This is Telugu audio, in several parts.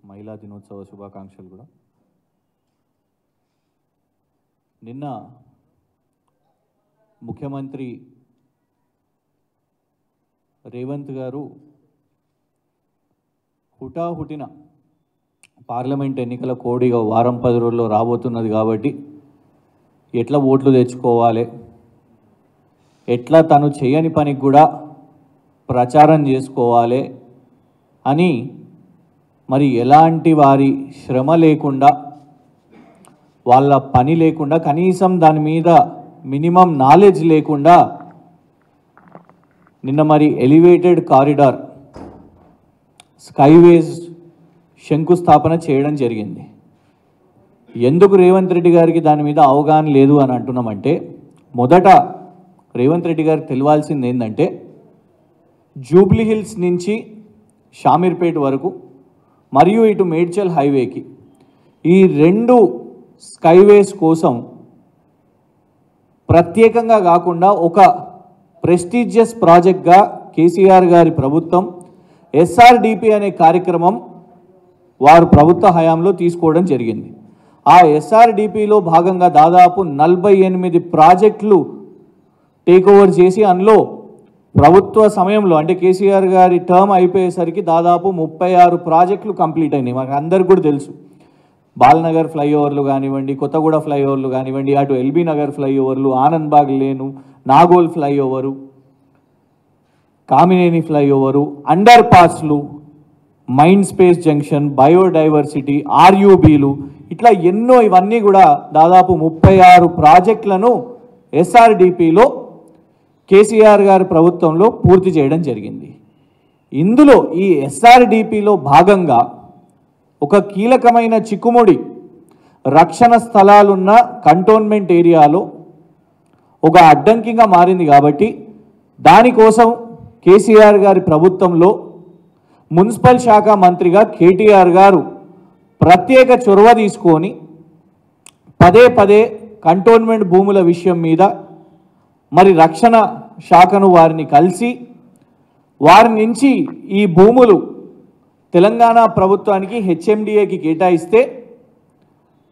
మహిళా దినోత్సవ శుభాకాంక్షలు కూడా. నిన్న ముఖ్యమంత్రి రేవంత్ గారు హుటాహుటిన పార్లమెంట్ ఎన్నికల కోడిగా వారం 10 రోజుల్లో రాబోతున్నది కాబట్టి ఎట్లా ఓట్లు తెచ్చుకోవాలి, ఎట్లా తను చేయని పనికి కూడా ప్రచారం చేసుకోవాలి అని మరి ఎలాంటి వారి శ్రమ లేకుండా వాళ్ళ పని లేకుండా కనీసం దాని మీద మినిమం నాలెడ్జ్ లేకుండా నిన్న మరి ఎలివేటెడ్ కారిడార్ స్కైవేస్ శంకుస్థాపన చేయడం జరిగింది. ఎందుకు రేవంత్ రెడ్డి గారికి దాని మీద అవగాహన లేదు అని అంటున్నామంటే, మొదట రేవంత్ రెడ్డి గారికి తెలియాల్సింది ఏంటంటే, జూబ్లీ హిల్స్ నుంచి షామీర్పేట్ వరకు మరియు ఇటు మేడ్చల్ హైవేకి ఈ 2 స్కైవేస్ కోసం ప్రత్యేకంగా కాకుండా ఒక ప్రెస్టీజియస్ ప్రాజెక్ట్గా కేసీఆర్ గారి ప్రభుత్వం ఎస్ఆర్డిపి అనే కార్యక్రమం వారు ప్రభుత్వ హయాంలో తీసుకోవడం జరిగింది. ఆ ఎస్ఆర్డిపిలో భాగంగా దాదాపు 48 ప్రాజెక్టులు టేక్ ఓవర్ చేసి అందులో ప్రభుత్వ సమయంలో అంటే కేసీఆర్ గారి టర్మ్ అయిపోయేసరికి దాదాపు 36 ప్రాజెక్టులు కంప్లీట్ అయినాయి. మాకు అందరికి కూడా తెలుసు. బాల్నగర్ ఫ్లైఓవర్లు కానివ్వండి, కొత్తగూడ ఫ్లైఓవర్లు కానివ్వండి, అటు ఎల్బీ నగర్ ఫ్లైఓవర్లు, Anandbagh lane, Nagole flyover, Kamineni flyover, అండర్ పాస్లు, మైండ్ స్పేస్ జంక్షన్, బయోడైవర్సిటీ, ఆర్యూబీలు, ఇట్లా ఎన్నో ఇవన్నీ కూడా దాదాపు 36 ప్రాజెక్టులను ఎస్ఆర్డిపిలో కేసీఆర్ గారి ప్రభుత్వంలో పూర్తి చేయడం జరిగింది. ఇందులో ఈ ఎస్ఆర్డిపిలో భాగంగా ఒక కీలకమైన చిక్కుముడి రక్షణ స్థలాలున్న కంటోన్మెంట్ ఏరియాలో ఒక అడ్డంకిగా మారింది. కాబట్టి దానికోసం కేసీఆర్ గారి ప్రభుత్వంలో మున్సిపల్ శాఖ మంత్రిగా కేటీఆర్ గారు ప్రత్యేక చొరవ తీసుకొని పదే కంటోన్మెంట్ భూముల విషయం మీద మరి రక్షణ శాఖను వారిని కలిసి వారి నుంచి ఈ భూములు తెలంగాణ ప్రభుత్వానికి హెచ్ఎండిఏకి కేటాయిస్తే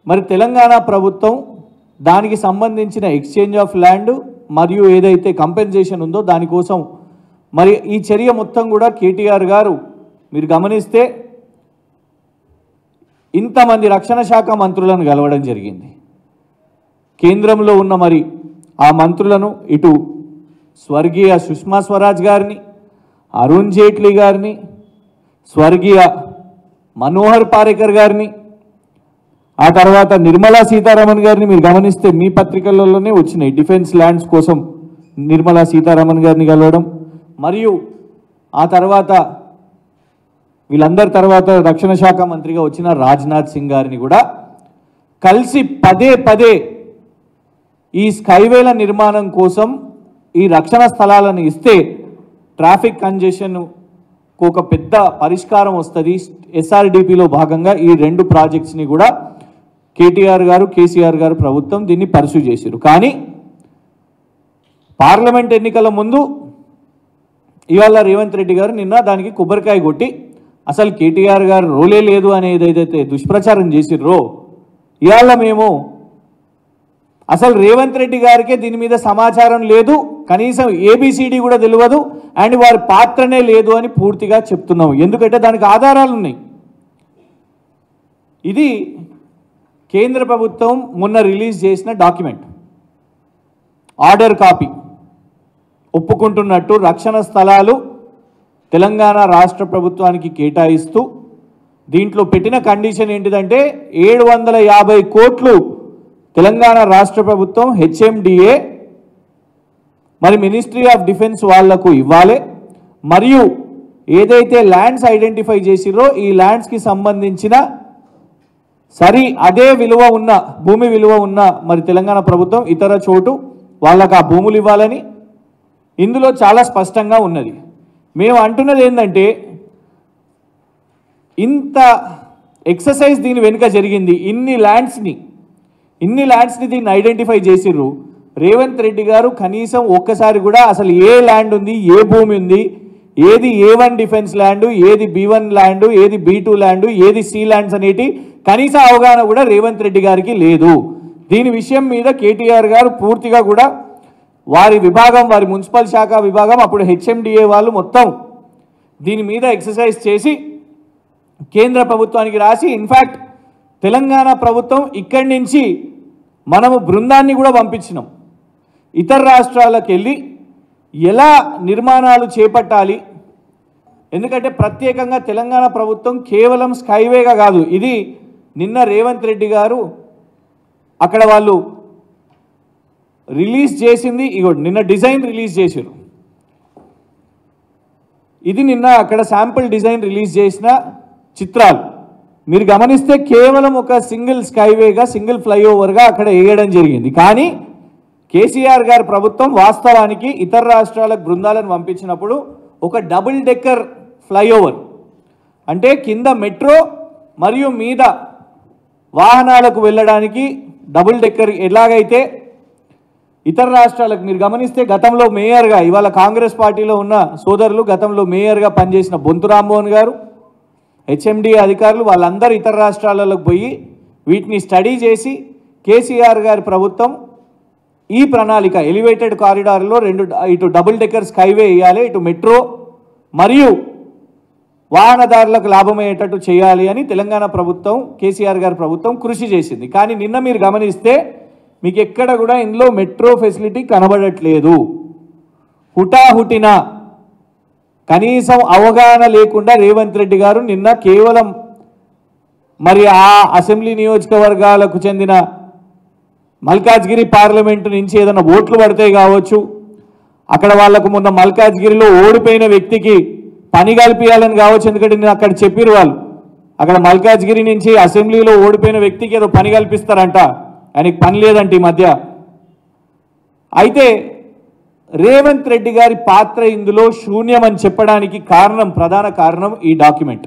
మరి తెలంగాణ ప్రభుత్వం దానికి సంబంధించిన ఎక్స్చేంజ్ ఆఫ్ ల్యాండ్ మరియు ఏదైతే కంపెన్సేషన్ ఉందో దానికోసం మరి ఈ చర్య మొత్తం కూడా కేటీఆర్ గారు మీరు గమనిస్తే ఇంతమంది రక్షణ శాఖ మంత్రులను కలవడం జరిగింది. కేంద్రంలో ఉన్న మరి ఆ మంత్రులను ఇటు స్వర్గీయ సుష్మా స్వరాజ్ గారిని, అరుణ్ జైట్లీ గారిని, స్వర్గీయ మనోహర్ పారేకర్ గారిని, ఆ తర్వాత నిర్మలా సీతారామన్ గారిని మీరు గమనిస్తే మీ పత్రికలలోనే వచ్చినాయి. డిఫెన్స్ ల్యాండ్స్ కోసం నిర్మలా సీతారామన్ గారిని కలవడం, మరియు ఆ తర్వాత వీళ్ళందరి తర్వాత రక్షణ శాఖ మంత్రిగా వచ్చిన రాజ్నాథ్ సింగ్ గారిని కూడా కలిసి పదే ఈ స్కైవేల నిర్మాణం కోసం ఈ రక్షణ స్థలాలను ఇస్తే ట్రాఫిక్ కంజెషన్కు ఒక పెద్ద పరిష్కారం వస్తుంది. ఎస్ఆర్డిపిలో భాగంగా ఈ 2 ప్రాజెక్ట్స్ని కూడా కేటీఆర్ గారు కేసీఆర్ గారు ప్రభుత్వం దీన్ని పర్సూ చేశారు. కానీ పార్లమెంట్ ఎన్నికల ముందు ఇవాళ రేవంత్ రెడ్డి గారు నిన్న దానికి కొబ్బరికాయ కొట్టి అసలు కేటీఆర్ గారు రోలే లేదు అనేది ఏదైతే దుష్ప్రచారం చేసిర్రో, ఇవాళ మేము అసలు రేవంత్ రెడ్డి గారికే దీని మీద సమాచారం లేదు, కనీసం ఏబిసిడి కూడా తెలియదు, అండ్ వారి పాత్రనే లేదు అని పూర్తిగా చెప్తున్నాం. ఎందుకంటే దానికి ఆధారాలు ఉన్నాయి. ఇది కేంద్ర ప్రభుత్వం మొన్న రిలీజ్ చేసిన డాక్యుమెంట్, ఆర్డర్ కాపీ ఒప్పుకుంటున్నట్టు రక్షణ స్థలాలు తెలంగాణ రాష్ట్ర ప్రభుత్వానికి కేటాయిస్తూ దీంట్లో పెట్టిన కండిషన్ ఏంటిదంటే 750 కోట్లు తెలంగాణ రాష్ట్ర ప్రభుత్వం హెచ్ఎండిఏ మరి మినిస్ట్రీ ఆఫ్ డిఫెన్స్ వాళ్లకు ఇవ్వాలి, మరియు ఏదైతే ల్యాండ్స్ ఐడెంటిఫై చేసిరో ఈ ల్యాండ్స్కి సంబంధించిన అదే విలువ ఉన్న భూమి విలువ ఉన్న మరి తెలంగాణ ప్రభుత్వం ఇతర చోటు వాళ్ళకు ఆ భూములు ఇవ్వాలని ఇందులో చాలా స్పష్టంగా ఉన్నది. మేము అంటున్నది ఏంటంటే, ఇంత ఎక్సర్సైజ్ దీని వెనుక జరిగింది. ఇన్ని ల్యాండ్స్ని దీన్ని ఐడెంటిఫై చేసిర్రు. రేవంత్ రెడ్డి గారు కనీసం ఒక్కసారి కూడా అసలు ఏ ల్యాండ్ ఉంది, ఏ భూమి ఉంది, ఏది A1 డిఫెన్స్ ల్యాండ్, ఏది B1 ల్యాండ్, ఏది B2 ల్యాండ్, ఏది C ల్యాండ్స్ అనేటి కనీస అవగాహన కూడా రేవంత్ రెడ్డి గారికి లేదు. దీని విషయం మీద కేటీఆర్ గారు పూర్తిగా కూడా వారి విభాగం, వారి మున్సిపల్ శాఖ విభాగం, అప్పుడు HMDA వాళ్ళు మొత్తం దీని మీద ఎక్సర్సైజ్ చేసి కేంద్ర ప్రభుత్వానికి రాసి, ఇన్ఫ్యాక్ట్ తెలంగాణ ప్రభుత్వం ఇక్కడి నుంచి మనము బృందాన్ని కూడా పంపించినాం. ఇతర రాష్ట్రాలకు వెళ్ళి ఎలా నిర్మాణాలు చేపట్టాలి, ఎందుకంటే ప్రత్యేకంగా తెలంగాణ ప్రభుత్వం కేవలం స్కైవేగా కాదు, ఇది నిన్న రేవంత్ రెడ్డి గారు అక్కడ వాళ్ళు రిలీజ్ చేసింది, ఇగో నిన్న డిజైన్ రిలీజ్ చేశారు. ఇది నిన్న అక్కడ శాంపుల్ డిజైన్ రిలీజ్ చేసిన చిత్రాలు. మీరు గమనిస్తే కేవలం ఒక సింగిల్ స్కైవేగా, సింగిల్ ఫ్లైఓవర్గా అక్కడ వేయడం జరిగింది. కానీ కేసీఆర్ గారి ప్రభుత్వం వాస్తవానికి ఇతర రాష్ట్రాలకు బృందాలను పంపించినప్పుడు ఒక డబుల్ డెక్కర్ ఫ్లైఓవర్, అంటే కింద మెట్రో మరియు మీద వాహనాలకు వెళ్ళడానికి డబుల్ డెక్కర్ ఎలాగైతే ఇతర రాష్ట్రాలకు, మీరు గమనిస్తే గతంలో మేయర్గా, ఇవాళ కాంగ్రెస్ పార్టీలో ఉన్న సోదరులు గతంలో మేయర్గా పనిచేసిన బొంతు రామ్మోహన్ గారు, HMDA అధికారులు వాళ్ళందరూ ఇతర రాష్ట్రాలకు పోయి వీటిని స్టడీ చేసి కేసీఆర్ గారి ప్రభుత్వం ఈ ప్రణాళిక ఎలివేటెడ్ కారిడార్లో ఇటు డబుల్ డెక్కర్ స్కైవే వేయాలి, ఇటు మెట్రో మరియు వాహనదారులకు లాభమయ్యేటట్టు చేయాలి అని తెలంగాణ ప్రభుత్వం, కేసీఆర్ గారి ప్రభుత్వం కృషి చేసింది. కానీ నిన్న మీరు గమనిస్తే మీకు ఎక్కడ కూడా ఇందులో మెట్రో ఫెసిలిటీ కనబడట్లేదు. హుటాహుటిన కనీసం అవగాహన లేకుండా రేవంత్ రెడ్డి గారు నిన్న కేవలం మరి ఆ అసెంబ్లీ నియోజకవర్గాలకు చెందిన మల్కాజ్గిరి పార్లమెంటు నుంచి ఏదైనా ఓట్లు పడితే కావచ్చు, అక్కడ వాళ్లకు మొన్న మల్కాజ్గిరిలో ఓడిపోయిన వ్యక్తికి పని కల్పించాలని కావచ్చు, ఎందుకంటే నేను అక్కడ చెప్పిరు వాళ్ళు అక్కడ మల్కాజ్గిరి నుంచి అసెంబ్లీలో ఓడిపోయిన వ్యక్తికి ఏదో పని కల్పిస్తారంట, ఆయనకి పని లేదంట ఈ మధ్య. అయితే రేవంత్ రెడ్డి గారి పాత్ర ఇందులో శూన్యమని చెప్పడానికి కారణం, ప్రధాన కారణం ఈ డాక్యుమెంట్.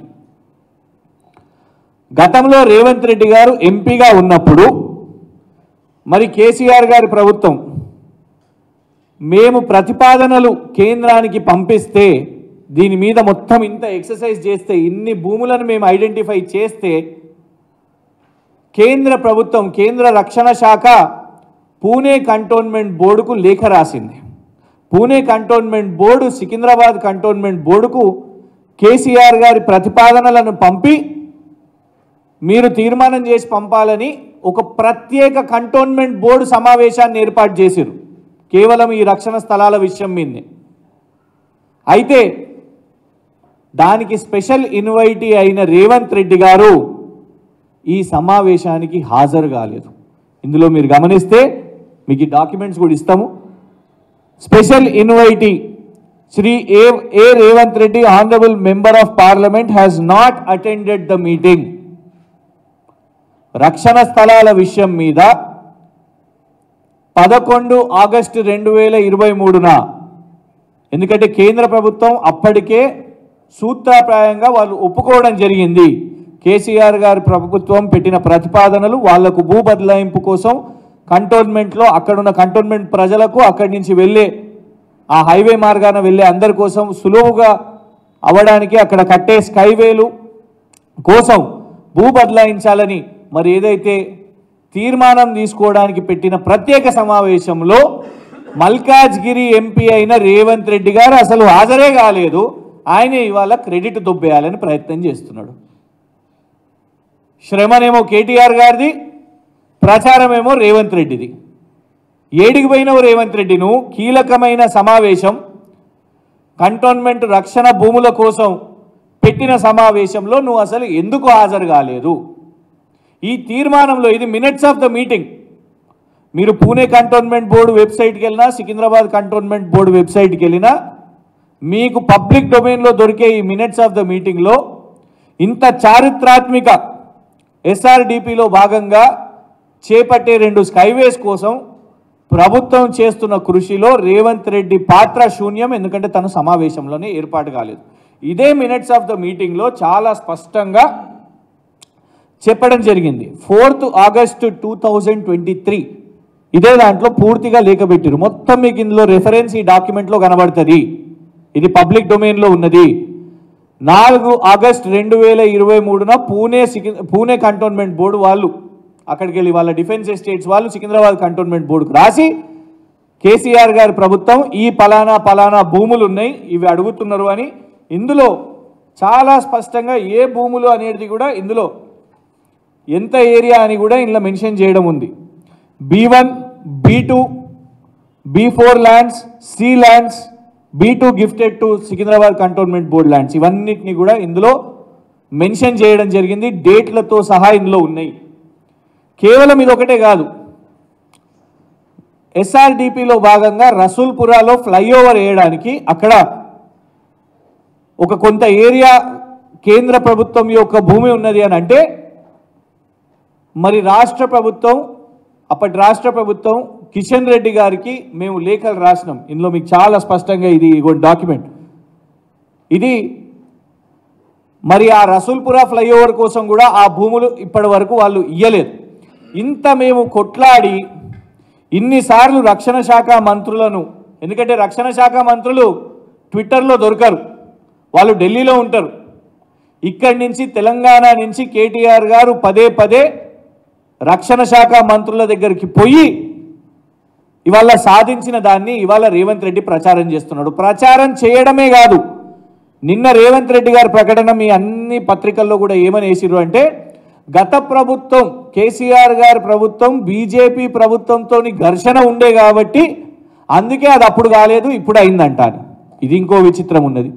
గతంలో రేవంత్ రెడ్డి గారు ఎంపీగా ఉన్నప్పుడు మరి కేసీఆర్ గారి ప్రభుత్వం మేము ప్రతిపాదనలు కేంద్రానికి పంపిస్తే, దీని మీద మొత్తం ఇంత ఎక్సర్సైజ్ చేస్తే, ఇన్ని భూములను మేము ఐడెంటిఫై చేస్తే కేంద్ర ప్రభుత్వం, కేంద్ర రక్షణ శాఖ పూణే కంటోన్మెంట్ బోర్డుకు లేఖ రాసింది. Pune cantonment board Secunderabad cantonment బోర్డుకు కేసీఆర్ గారి ప్రతిపాదనలను పంపి మీరు తీర్మానం చేసి పంపాలని ఒక ప్రత్యేక కంటోన్మెంట్ బోర్డు సమావేశాన్ని ఏర్పాటు చేశారు, కేవలం ఈ రక్షణ స్థలాల విషయం మీదే. అయితే దానికి స్పెషల్ ఇన్వైటీ అయిన రేవంత్ రెడ్డి గారు ఈ సమావేశానికి హాజరు కాలేదు. ఇందులో మీరు గమనిస్తే మీకు ఈ డాక్యుమెంట్స్ కూడా ఇస్తాము. Special invitee Shri A Revanth Reddy honourable member of parliament has not attended the meeting. రక్షణ స్థలాల విషయం మీద 11 ఆగస్టు 2023న, ఎందుకంటే కేంద్ర ప్రభుత్వం అప్పటికే సూత్రప్రాయంగా వాళ్ళు ఒప్పుకోవడం జరిగింది. కేసీఆర్ గారి ప్రభుత్వం పెట్టిన ప్రతిపాదనలు వాళ్లకు భూ బదలాయింపు కోసం కంటోన్మెంట్లో అక్కడున్న కంటోన్మెంట్ ప్రజలకు అక్కడి నుంచి వెళ్ళే ఆ హైవే మార్గాన వెళ్ళే అందరి కోసం సులువుగా అవ్వడానికి అక్కడ కట్టే స్కైవేలు కోసం భూ బదలాయించాలని మరి ఏదైతే తీర్మానం తీసుకోవడానికి పెట్టిన ప్రత్యేక సమావేశంలో మల్కాజ్గిరి ఎంపీ అయిన రేవంత్ రెడ్డి గారు అసలు హాజరే కాలేదు. ఆయన ఇవాళ క్రెడిట్ దొబ్బేయాలని ప్రయత్నం చేస్తున్నాడు. శ్రమనేమో కేటీఆర్ గారిది, ప్రచారమేమో రేవంత్ రెడ్డిది. ఏడికి పోయినవు రేవంత్ రెడ్డి? నువ్వు కీలకమైన సమావేశం, కంటోన్మెంట్ రక్షణ భూముల కోసం పెట్టిన సమావేశంలో నువ్వు అసలు ఎందుకు హాజరు కాలేదు? ఈ తీర్మానంలో ఇది మినిట్స్ ఆఫ్ ద మీటింగ్. మీరు పూణే కంటోన్మెంట్ బోర్డు వెబ్సైట్కి వెళ్ళినా, సికింద్రాబాద్ కంటోన్మెంట్ బోర్డు వెబ్సైట్కి వెళ్ళినా మీకు పబ్లిక్ డొమైన్లో దొరికే ఈ మినిట్స్ ఆఫ్ ద మీటింగ్లో ఇంత చారిత్రాత్మక SRDPలో భాగంగా చేపట్టే 2 స్కైవేస్ కోసం ప్రభుత్వం చేస్తున్న కృషిలో రేవంత్ రెడ్డి పాత్ర శూన్యం, ఎందుకంటే తను సమావేశంలోనే ఏర్పాటు కాలేదు. ఇదే మినిట్స్ ఆఫ్ ద మీటింగ్లో చాలా స్పష్టంగా చెప్పడం జరిగింది. 4th ఆగస్టు 2023 ఇదే దాంట్లో పూర్తిగా లేఖ పెట్టారు. మొత్తం మీకు ఇందులో రెఫరెన్స్ ఈ డాక్యుమెంట్లో కనబడుతుంది. ఇది పబ్లిక్ డొమైన్లో ఉన్నది. 4 ఆగస్టు 2023న పూణే కంటోన్మెంట్ బోర్డు వాళ్ళు అక్కడికి వెళ్ళి వాళ్ళ డిఫెన్స్ ఎస్టేట్స్ వాళ్ళు సికింద్రాబాద్ కంటోన్మెంట్ బోర్డుకు రాసి కేసీఆర్ గారి ప్రభుత్వం ఈ పలానా భూములు ఉన్నాయి ఇవి అడుగుతున్నారు అని ఇందులో చాలా స్పష్టంగా ఏ భూములు అనేది కూడా ఇందులో ఎంత ఏరియా అని కూడా ఇందులో మెన్షన్ చేయడం ఉంది. B1, B2, B4 lands, C lands, B2 gifted to Secunderabad cantonment board lands ఇవన్నిటిని కూడా ఇందులో మెన్షన్ చేయడం జరిగింది. డేట్లతో సహా ఇందులో ఉన్నాయి. కేవలం ఇది ఒకటే కాదు, SRDPలో భాగంగా రసూల్పురాలో ఫ్లైఓవర్ వేయడానికి అక్కడ ఒక కొంత ఏరియా కేంద్ర ప్రభుత్వం యొక్క భూమి ఉన్నది అని అంటే మరి అప్పటి రాష్ట్ర ప్రభుత్వం కిషన్ రెడ్డి గారికి మేము లేఖలు రాసినాం. ఇందులో మీకు చాలా స్పష్టంగా ఇది డాక్యుమెంట్ ఇది మరి ఆ రసూల్పురా ఫ్లైఓవర్ కోసం కూడా ఆ భూములు ఇప్పటి వరకు వాళ్ళు ఇయ్యలేదు. ఇంత మేము కొట్లాడి ఇన్నిసార్లు రక్షణ శాఖ మంత్రులను, ఎందుకంటే రక్షణ శాఖ మంత్రులు ట్విట్టర్లో దొరకరు, వాళ్ళు ఢిల్లీలో ఉంటారు. ఇక్కడి నుంచి తెలంగాణ నుంచి కేటీఆర్ గారు పదే రక్షణ శాఖ మంత్రుల దగ్గరికి పోయి ఇవాళ సాధించిన దాన్ని ఇవాళ రేవంత్ రెడ్డి ప్రచారం చేస్తున్నాడు. ప్రచారం చేయడమే కాదు, నిన్న రేవంత్ రెడ్డి గారి ప్రకటన మీ అన్ని పత్రికల్లో కూడా ఏమని వేసిర్రు అంటే గత ప్రభుత్వం కేసీఆర్ గారి ప్రభుత్వం బీజేపీ ప్రభుత్వంతో ఘర్షణ ఉండే కాబట్టి అందుకే అది అప్పుడు కాలేదు ఇప్పుడు అయిందంటాను. ఇది ఇంకో విచిత్రం ఉన్నది.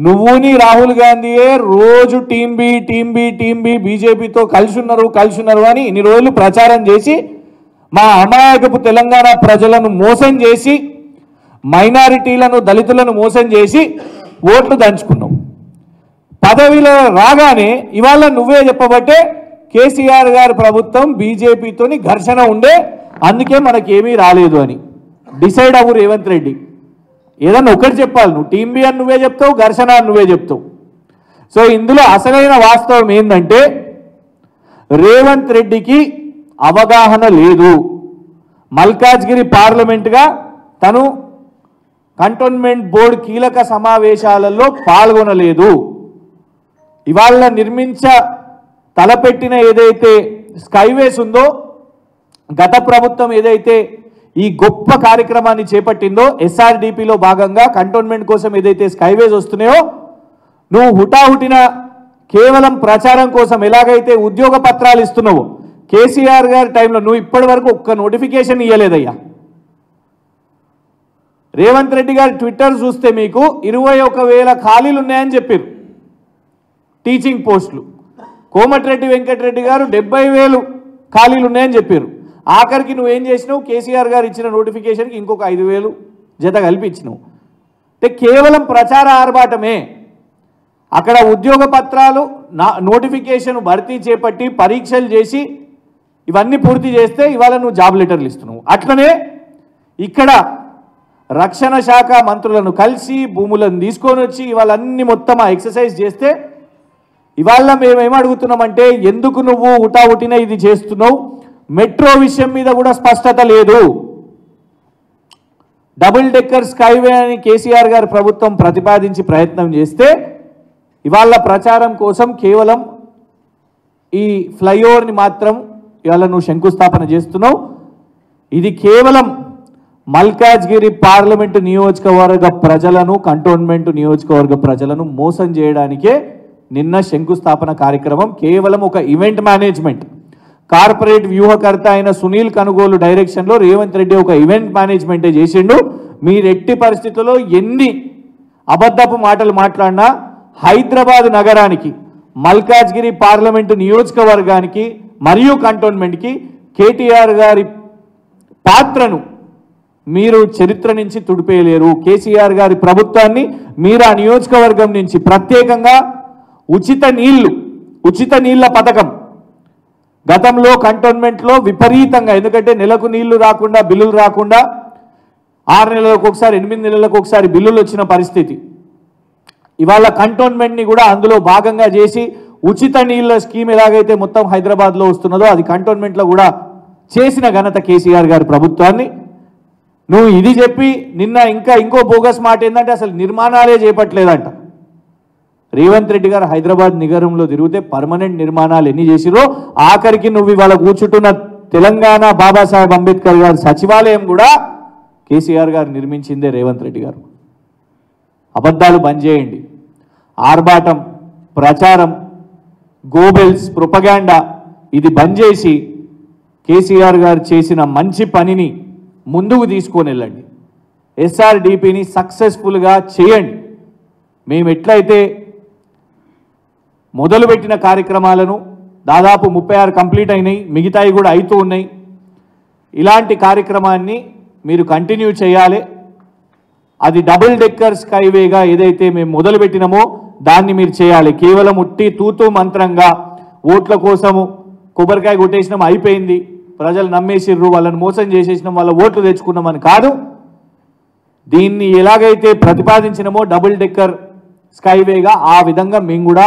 నువ్వుని రాహుల్ గాంధీయే రోజు టీం బి బీజేపీతో కలిసి ఉన్నారు అని ఇన్ని రోజులు ప్రచారం చేసి మా అమాయకపు తెలంగాణ ప్రజలను మోసం చేసి మైనారిటీలను దళితులను మోసం చేసి ఓట్లు దంచుకున్నావు. పదవిలో రాగానే ఇవాళ నువ్వే చెప్పబట్టే కేసీఆర్ గారి ప్రభుత్వం బీజేపీతోని ఘర్షణ ఉండే అందుకే మనకేమీ రాలేదు అని డిసైడ్ అవ్వు రేవంత్ రెడ్డి. ఏదన్నా ఒకటి చెప్పాలి, నువ్వు టీం బి అని నువ్వే చెప్తావు, ఘర్షణ అని నువ్వే చెప్తావు. సో ఇందులో అసలైన వాస్తవం ఏంటంటే రేవంత్ రెడ్డికి అవగాహన లేదు. మల్కాజ్గిరి పార్లమెంట్గా తను కంటోన్మెంట్ బోర్డు కీలక సమావేశాలలో పాల్గొనలేదు. ఇవాళ తలపెట్టిన ఏదైతే స్కైవేస్ ఉందో గత ప్రభుత్వం ఏదైతే ఈ గొప్ప కార్యక్రమాన్ని చేపట్టిందో SRDPలో భాగంగా కంటోన్మెంట్ కోసం ఏదైతే స్కైవేస్ వస్తున్నాయో నువ్వు హుటాహుటిన కేవలం ప్రచారం కోసం ఎలాగైతే ఉద్యోగ పత్రాలు ఇస్తున్నావో కేసీఆర్ గారి టైంలో నువ్వు ఇప్పటి వరకు ఒక్క నోటిఫికేషన్ ఇవ్వలేదయ్యా. రేవంత్ రెడ్డి గారి ట్విట్టర్ చూస్తే మీకు 21,000 ఖాళీలు ఉన్నాయని చెప్పారు టీచింగ్ పోస్టులు. కోమటిరెడ్డి వెంకటరెడ్డి గారు 70,000 ఖాళీలు ఉన్నాయని చెప్పారు. ఆఖరికి నువ్వేం చేసినావు, కేసీఆర్ గారు ఇచ్చిన నోటిఫికేషన్కి ఇంకొక 5,000 జత కలిపి ఇచ్చినావు. అంటే కేవలం ప్రచార ఆర్భాటమే. అక్కడ ఉద్యోగ పత్రాలు నోటిఫికేషన్ భర్తీ చేపట్టి పరీక్షలు చేసి ఇవన్నీ పూర్తి చేస్తే ఇవాళ నువ్వు జాబ్ లెటర్లు ఇస్తున్నావు. అట్లనే ఇక్కడ రక్షణ శాఖ మంత్రులను కలిసి భూములను తీసుకొని వచ్చి ఇవాళ అన్ని మొత్తం ఎక్సర్సైజ్ చేస్తే ఇవాళ మేమేం అడుగుతున్నామంటే ఎందుకు నువ్వు హుటాహుటిన ఇది చేస్తున్నావు? మెట్రో విషయం మీద కూడా స్పష్టత లేదు. డబుల్ డెక్కర్ స్కైవే అని కేసీఆర్ గారి ప్రభుత్వం ప్రతిపాదించి ప్రయత్నం చేస్తే ఇవాళ ప్రచారం కోసం కేవలం ఈ ఫ్లైఓవర్ని మాత్రం ఇవాళ నువ్వు శంకుస్థాపన చేస్తున్నావు. ఇది కేవలం మల్కాజ్గిరి పార్లమెంటు నియోజకవర్గ ప్రజలను కంటోన్మెంట్ నియోజకవర్గ ప్రజలను మోసం చేయడానికే నిన్న శంకుస్థాపన కార్యక్రమం. కేవలం ఒక ఈవెంట్ మేనేజ్మెంట్ కార్పొరేట్ వ్యూహకర్త అయిన సునీల్ కనుగోలు డైరెక్షన్లో రేవంత్ రెడ్డి ఒక ఈవెంట్ మేనేజ్మెంటే చేసిండు. మీరు ఎట్టి పరిస్థితుల్లో ఎన్ని అబద్ధపు మాటలు మాట్లాడినా హైదరాబాద్ నగరానికి మల్కాజ్గిరి పార్లమెంటు నియోజకవర్గానికి మరియు కంటోన్మెంట్కి కేటీఆర్ గారి పాత్రను మీరు చరిత్ర నుంచి తుడిపేయలేరు. కేసీఆర్ గారి ప్రభుత్వాన్ని మీరు ఆ నియోజకవర్గం నుంచి ప్రత్యేకంగా ఉచిత నీళ్ల పథకం గతంలో కంటోన్మెంట్లో విపరీతంగా, ఎందుకంటే నెలకు నీళ్లు రాకుండా బిల్లులు రాకుండా 6 నెలలకు ఒకసారి 8 నెలలకు ఒకసారి బిల్లులు వచ్చిన పరిస్థితి. ఇవాళ కంటోన్మెంట్ని కూడా అందులో భాగంగా చేసి ఉచిత నీళ్ల స్కీమ్ ఎలాగైతే మొత్తం హైదరాబాద్లో వస్తున్నదో అది కంటోన్మెంట్లో కూడా చేసిన ఘనత కేసీఆర్ గారి ప్రభుత్వాన్ని. నువ్వు ఇది చెప్పి నిన్న ఇంకో బోగస్ మాట ఏంటంటే అసలు నిర్మాణాలే చేపట్టలేదంట. రేవంత్ రెడ్డి గారు హైదరాబాద్ నగరంలో తిరిగితే పర్మనెంట్ నిర్మాణాలు ఎన్ని చేసిరో ఆఖరికి నువ్వు ఇవాళ కూర్చుంటున్న తెలంగాణ బాబాసాహెబ్ అంబేద్కర్ గారి సచివాలయం కూడా కేసీఆర్ గారు నిర్మించిందే రేవంత్ రెడ్డి గారు. అబద్ధాలు బంద్ చేయండి. ఆర్భాటం, ప్రచారం, గోబెల్స్, ప్రొపగాండా ఇది బంద్ చేసి కేసీఆర్ గారు చేసిన మంచి పనిని ముందుకు తీసుకొని వెళ్ళండి. ఎస్ఆర్డిపిని సక్సెస్ఫుల్గా చేయండి. మేము ఎట్లయితే మొదలుపెట్టిన కార్యక్రమాలను దాదాపు 36 కంప్లీట్ అయినాయి, మిగతాయి కూడా అవుతూ ఉన్నాయి. ఇలాంటి కార్యక్రమాన్ని మీరు కంటిన్యూ చేయాలి. అది డబుల్ డెక్కర్ స్కైవేగా ఏదైతే మేము మొదలుపెట్టినామో దాన్ని మీరు చేయాలి. కేవలం ఉట్టి తూతూ మంత్రంగా ఓట్ల కోసము కొబ్బరికాయ కొట్టేసినాం అయిపోయింది, ప్రజలు నమ్మేసిర్రు, వాళ్ళని మోసం చేసేసినాం, వాళ్ళ ఓట్లు తెచ్చుకున్నామని కాదు. దీన్ని ఎలాగైతే ప్రతిపాదించినామో డబుల్ డెక్కర్ స్కైవేగా ఆ విధంగా మేము కూడా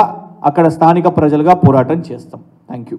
అక్కడ స్థానిక ప్రజలుగా పోరాటం చేస్తాం. Thank you.